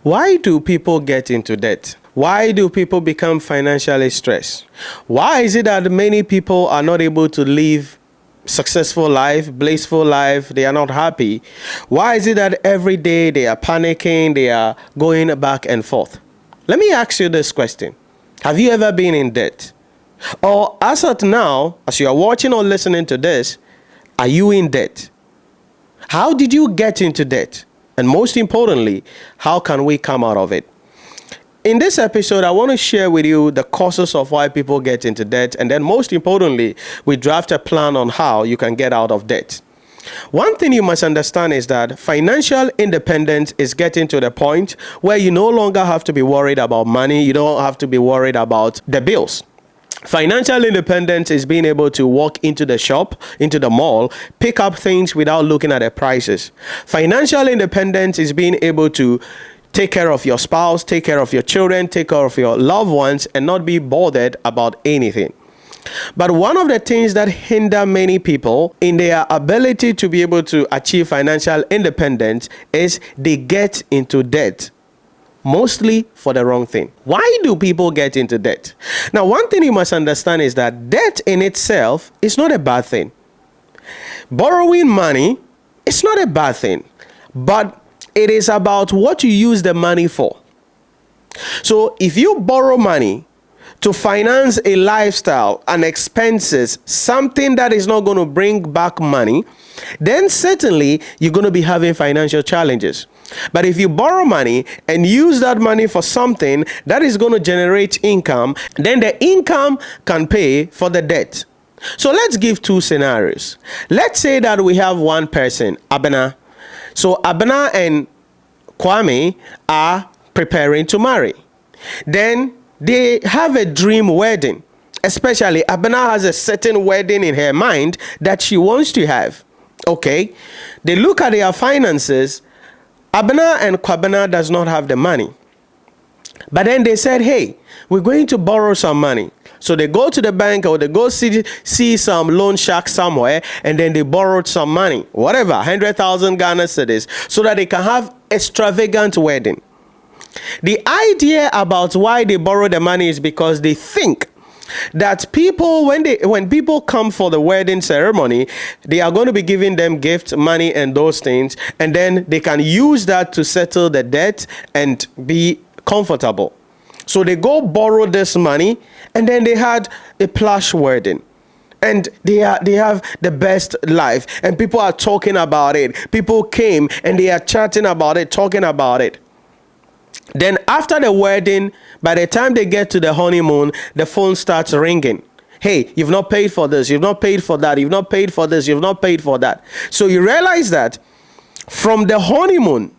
Why do people get into debt? Why do people become financially stressed? Why is it that many people are not able to live successful life, blissful life? They are not happy. Why is it that every day they are panicking, they are going back and forth? Let me ask you this question. Have you ever been in debt? Or as of now, as you are watching or listening to this, are you in debt? How did you get into debt? And most importantly, how can we come out of it? In this episode, I want to share with you the causes of why people get into debt. And then most importantly, we draft a plan on how you can get out of debt. One thing you must understand is that financial independence is getting to the point where you no longer have to be worried about money. You don't have to be worried about the bills. Financial independence is being able to walk into the shop, into the mall, pick up things without looking at the prices. Financial independence is being able to take care of your spouse, take care of your children, take care of your loved ones, and not be bothered about anything. But one of the things that hinder many people in their ability to be able to achieve financial independence is they get into debt. Mostly for the wrong thing. Why do people get into debt? Now, one thing you must understand is that debt in itself is not a bad thing. Borrowing money is not a bad thing, but it is about what you use the money for. So if you borrow money to finance a lifestyle and expenses, something that is not going to bring back money, then certainly you're going to be having financial challenges. But if you borrow money and use that money for something that is going to generate income, then the income can pay for the debt. So let's give two scenarios. Let's say that we have one person, Abena. So Abena and Kwame are preparing to marry. Then they have a dream wedding. Especially Abena has a certain wedding in her mind that she wants to have. Okay. They look at their finances. Abena and Kwabena does not have the money. But then they said, hey, we're going to borrow some money. So they go to the bank or they go see some loan shark somewhere, and then they borrowed some money, whatever, 100,000 Ghana cedis, so that they can have extravagant wedding. The idea about why they borrow the money is because they think that people, when people come for the wedding ceremony, they are going to be giving them gifts, money, and those things, and then they can use that to settle the debt and be comfortable. So they go borrow this money, and then they had a plush wedding. And they have the best life, and people are talking about it. People came and they are chatting about it, talking about it. Then after the wedding, by the time they get to the honeymoon, the phone starts ringing. Hey, you've not paid for this, you've not paid for that, you've not paid for this, you've not paid for that. So you realize that from the honeymoon,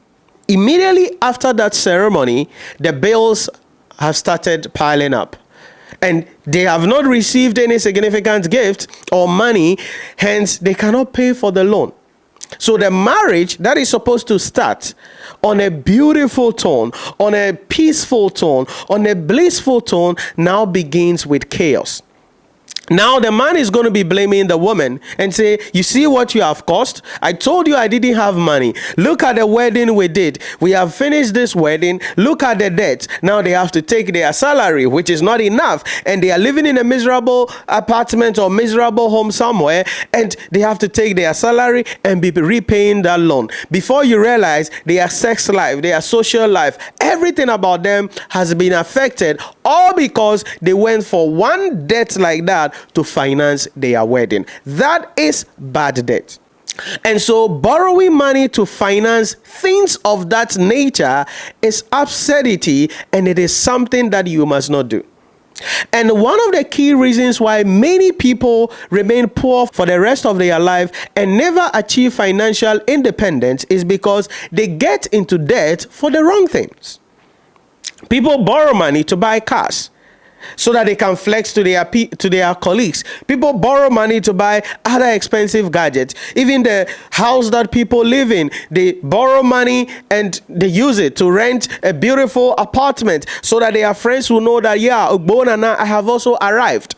immediately after that ceremony, the bills have started piling up. And they have not received any significant gift or money, hence they cannot pay for the loan. So the marriage that is supposed to start on a beautiful tone, on a peaceful tone, on a blissful tone, now begins with chaos. Now the man is going to be blaming the woman and say, you see what you have cost? I told you I didn't have money. Look at the wedding we did. We have finished this wedding. Look at the debt. Now they have to take their salary, which is not enough. And they are living in a miserable apartment or miserable home somewhere. And they have to take their salary and be repaying that loan. Before you realize, their sex life, their social life, everything about them has been affected, all because they went for one debt like that to finance their wedding. That is bad debt. And so borrowing money to finance things of that nature is absurdity, and it is something that you must not do. And one of the key reasons why many people remain poor for the rest of their life and never achieve financial independence is because they get into debt for the wrong things. People borrow money to buy cars so that they can flex to their colleagues. People borrow money to buy other expensive gadgets. Even the house that people live in, they borrow money and they use it to rent a beautiful apartment so that their friends will know that, yeah, Ugbonana, I have also arrived.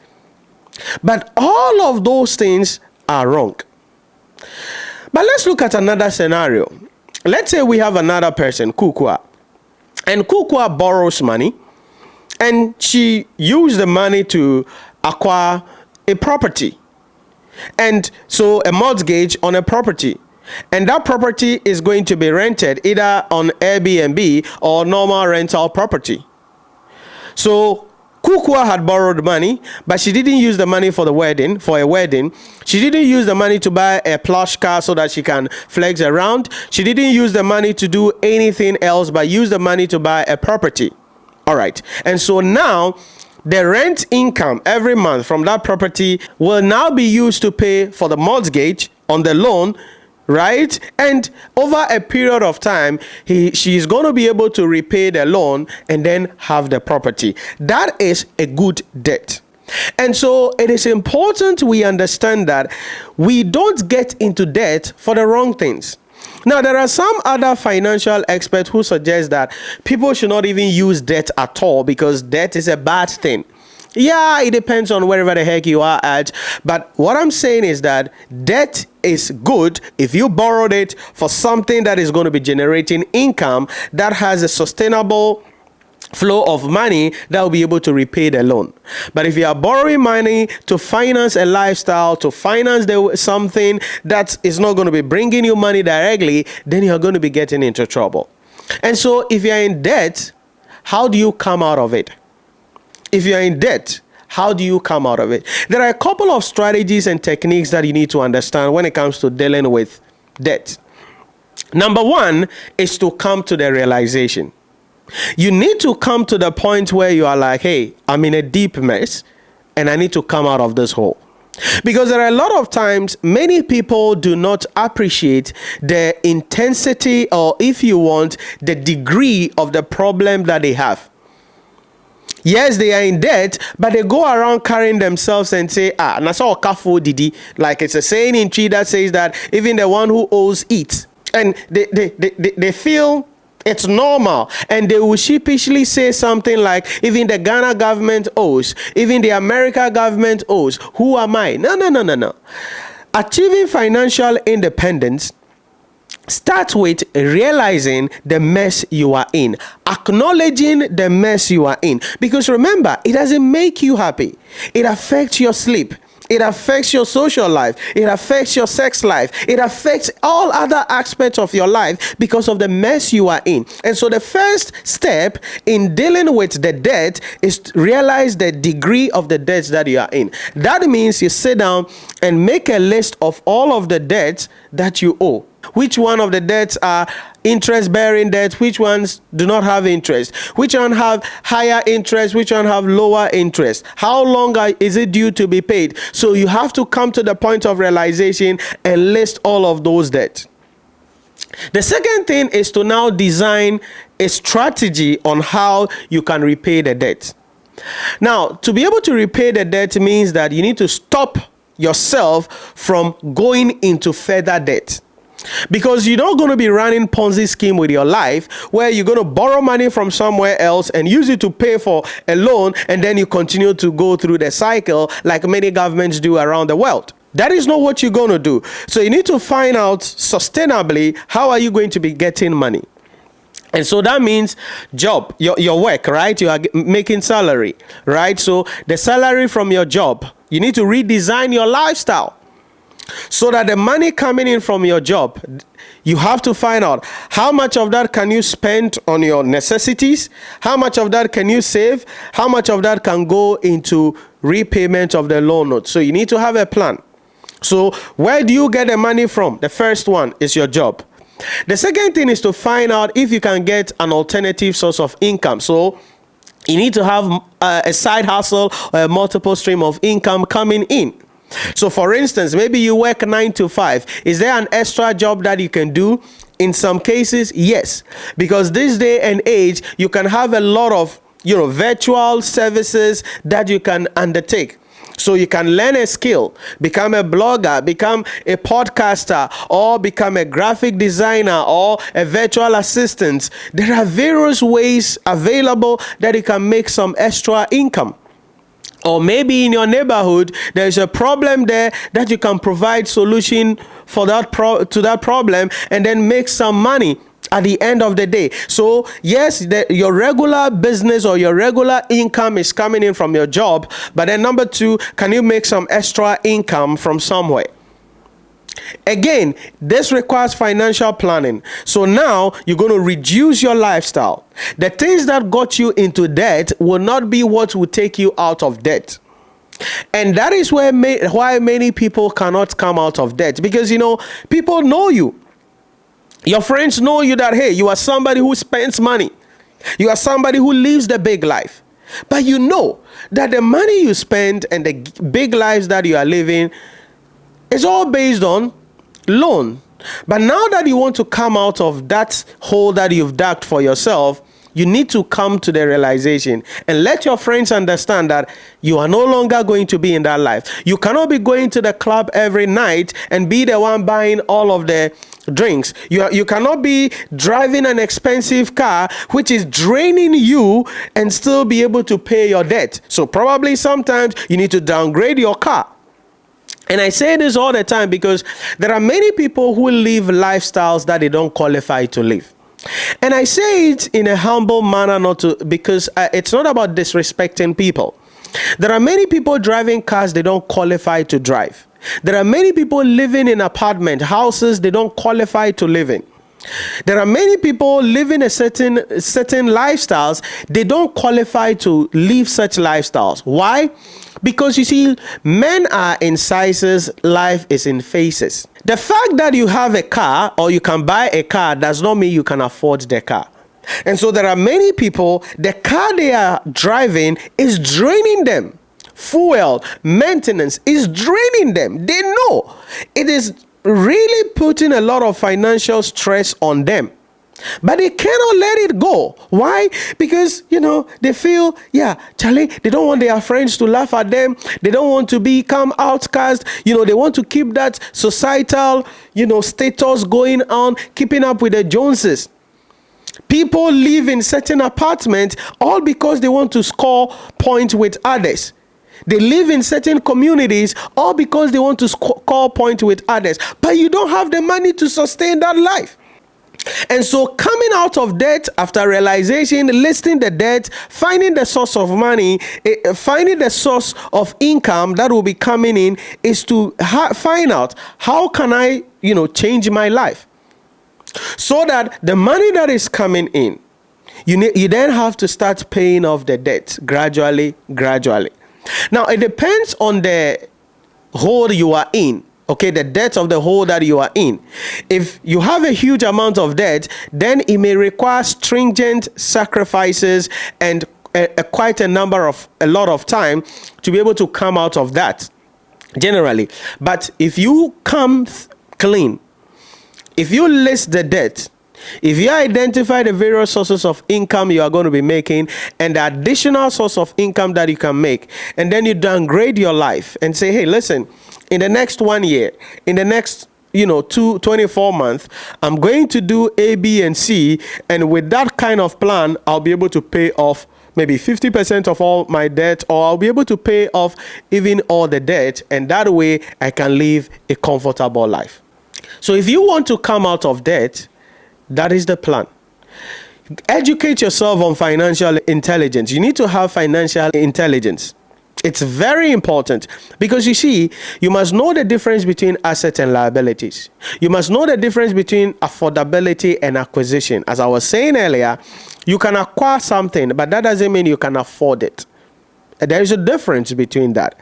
But all of those things are wrong. But let's look at another scenario. Let's say we have another person, Kukua. And Kukua borrows money, and she used the money to acquire a property. And so a mortgage on a property. And that property is going to be rented either on Airbnb or normal rental property. So Kukua had borrowed money, but she didn't use the money for a wedding. She didn't use the money to buy a plush car so that she can flex around. She didn't use the money to do anything else, but use the money to buy a property. All right. And so now the rent income every month from that property will now be used to pay for the mortgage on the loan, right? And over a period of time, she's going to be able to repay the loan and then have the property. That is a good debt. And so it is important we understand that we don't get into debt for the wrong things. Now, there are some other financial experts who suggest that people should not even use debt at all because debt is a bad thing. Yeah, it depends on wherever the heck you are at. But what I'm saying is that debt is good if you borrowed it for something that is going to be generating income that has a sustainable flow of money that will be able to repay the loan. But if you are borrowing money to finance a lifestyle, to finance something that is not going to be bringing you money directly, then you're going to be getting into trouble. And so if you're in debt, how do you come out of it? If you're in debt, how do you come out of it? There are a couple of strategies and techniques that you need to understand when it comes to dealing with debt. Number one is to come to the realization. You need to come to the point where you are like, hey, I'm in a deep mess and I need to come out of this hole. Because there are a lot of times many people do not appreciate the intensity or, if you want, the degree of the problem that they have. Yes, they are in debt, but they go around carrying themselves and say, na so kafo didi. Like it's a saying in Tree that says that even the one who owes eats. And they feel it's normal. And they will sheepishly say something like, even the Ghana government owes, even the America government owes. Who am I? No. Achieving financial independence start with realizing the mess you are in, acknowledging the mess you are in. Because remember, it doesn't make you happy. It affects your sleep. It affects your social life. It affects your sex life. It affects all other aspects of your life because of the mess you are in. And so the first step in dealing with the debt is to realize the degree of the debts that you are in. That means you sit down and make a list of all of the debts that you owe. Which one of the debts are interest-bearing debts? Which ones do not have interest? Which one have higher interest? Which one have lower interest? How long is it due to be paid? So you have to come to the point of realization and list all of those debts. The second thing is to now design a strategy on how you can repay the debt. Now, to be able to repay the debt means that you need to stop yourself from going into further debt. Because you're not going to be running Ponzi scheme with your life where you're going to borrow money from somewhere else and use it to pay for a loan, and then you continue to go through the cycle like many governments do around the world. That is not what you're going to do. So you need to find out sustainably how are you going to be getting money. And so that means job, your work, right? You are making salary, right? So the salary from your job, you need to redesign your lifestyle. So that the money coming in from your job, you have to find out how much of that can you spend on your necessities, how much of that can you save, how much of that can go into repayment of the loan note. So you need to have a plan. So where do you get the money from? The first one is your job. The second thing is to find out if you can get an alternative source of income. So you need to have a side hustle or a multiple stream of income coming in. So for instance, maybe you work 9 to 5. Is there an extra job that you can do? In some cases, yes. Because this day and age, you can have a lot of, virtual services that you can undertake. So you can learn a skill, become a blogger, become a podcaster, or become a graphic designer or a virtual assistant. There are various ways available that you can make some extra income. Or maybe in your neighborhood, there's a problem there that you can provide solution for to that problem and then make some money at the end of the day. So yes, your regular business or your regular income is coming in from your job, but then number two, can you make some extra income from somewhere? Again, this requires financial planning. So now you're going to reduce your lifestyle. The things that got you into debt will not be what will take you out of debt. And that is why many people cannot come out of debt, because people know you. Your friends know you that, hey, you are somebody who spends money. You are somebody who lives the big life. But you know that the money you spend and the big lives that you are living is all based on loan. But now that you want to come out of that hole that you've dug for yourself, you need to come to the realization and let your friends understand that you are no longer going to be in that life. You cannot be going to the club every night and be the one buying all of the drinks. You cannot be driving an expensive car which is draining you and still be able to pay your debt. So probably sometimes you need to downgrade your car. And I say this all the time because there are many people who live lifestyles that they don't qualify to live. And I say it in a humble manner, because it's not about disrespecting people. There are many people driving cars they don't qualify to drive. There are many people living in apartment houses they don't qualify to live in. There are many people living a certain lifestyles they don't qualify to live such lifestyles. Why? Because you see, men are in sizes, life is in phases. The fact that you have a car or you can buy a car does not mean you can afford the car. And so there are many people, the car they are driving is draining them. Fuel, maintenance is draining them. They know it is really putting a lot of financial stress on them. But they cannot let it go. Why? Because, they feel, Charlie, they don't want their friends to laugh at them. They don't want to become outcast. They want to keep that societal, status going on, keeping up with the Joneses. People live in certain apartments all because they want to score points with others. They live in certain communities all because they want to score points with others. But you don't have the money to sustain that life. And so coming out of debt after realization, listing the debt, finding the source of money, finding the source of income that will be coming in is to find out how can I, change my life so that the money that is coming in, you then have to start paying off the debt gradually. Now, it depends on the hole you are in. Okay, the debt of the hole that you are in. If you have a huge amount of debt, then it may require stringent sacrifices and quite a lot of time to be able to come out of that, generally. But if you come clean, if you list the debt, if you identify the various sources of income you are going to be making and the additional source of income that you can make, and then you downgrade your life and say, hey, listen, in the next 1 year, in the next 24 months, I'm going to do A, B, and C. And with that kind of plan, I'll be able to pay off maybe 50% of all my debt, or I'll be able to pay off even all the debt. And that way I can live a comfortable life. So if you want to come out of debt, that is the plan. Educate yourself on financial intelligence. You need to have financial intelligence. It's very important because you see, you must know the difference between assets and liabilities. You must know the difference between affordability and acquisition. As I was saying earlier, you can acquire something, but that doesn't mean you can afford it. There is a difference between that.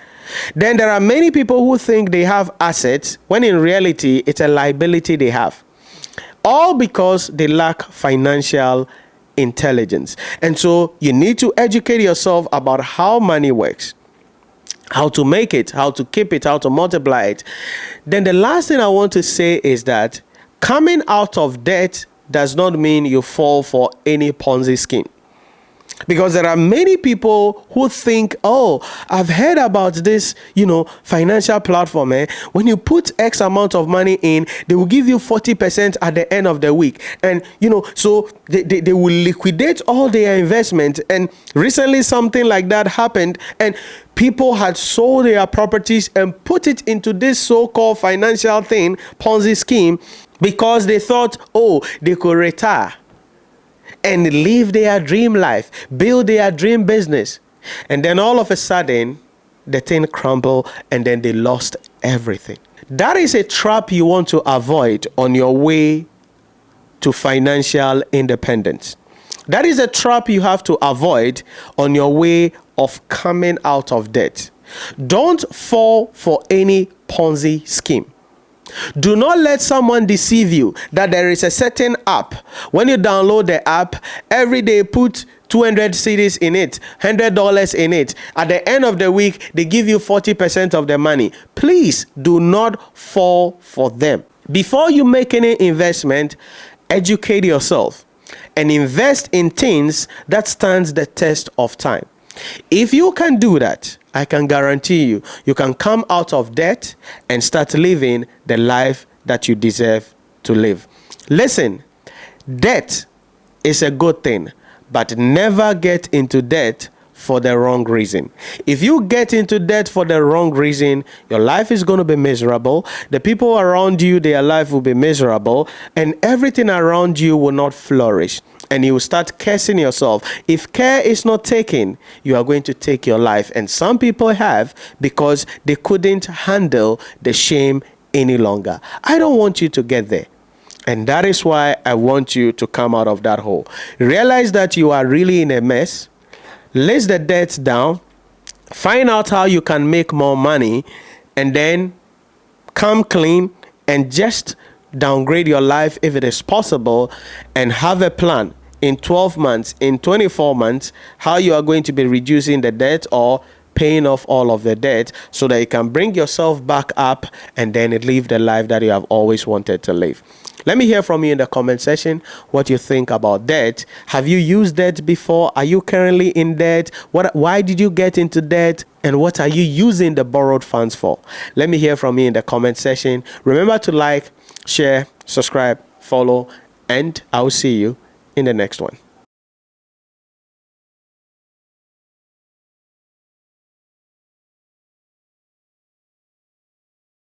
Then there are many people who think they have assets when in reality it's a liability they have. All because they lack financial intelligence. And so you need to educate yourself about how money works, how to make it, how to keep it, how to multiply it. Then the last thing I want to say is that coming out of debt does not mean you fall for any Ponzi scheme. Because there are many people who think, oh, I've heard about this, financial platform. When you put X amount of money in, they will give you 40% at the end of the week. And, so they will liquidate all their investment. And recently something like that happened. And people had sold their properties and put it into this so-called financial thing, Ponzi scheme. because they thought, oh, they could retire and live their dream life, build their dream business. And then all of a sudden, the thing crumbled and then they lost everything. That is a trap you want to avoid on your way to financial independence. That is a trap you have to avoid on your way of coming out of debt. Don't fall for any Ponzi scheme. Do not let someone deceive you that there is a certain app. When you download the app, every day put 200 cedis in it, $100 in it. At the end of the week, they give you 40% of the money. Please do not fall for them. Before you make any investment, educate yourself and invest in things that stands the test of time. If you can do that, I can guarantee you, you can come out of debt and start living the life that you deserve to live. Listen, debt is a good thing, but never get into debt for the wrong reason. If you get into debt for the wrong reason, your life is going to be miserable. The people around you, their life will be miserable, and everything around you will not flourish. And you will start cursing yourself. If care is not taken, you are going to take your life. And some people have, because they couldn't handle the shame any longer. I don't want you to get there. And that is why I want you to come out of that hole. Realize that you are really in a mess. List the debts down. Find out how you can make more money. And then come clean and just downgrade your life if it is possible, and have a plan in 12 months, in 24 months, how you are going to be reducing the debt or paying off all of the debt so that you can bring yourself back up and then live the life that you have always wanted to live. Let me hear from you in the comment section what you think about debt. Have you used debt before? Are you currently in debt? Why did you get into debt? And what are you using the borrowed funds for? Let me hear from you in the comment section. Remember to like, share, subscribe, follow, and I'll see you in the next one.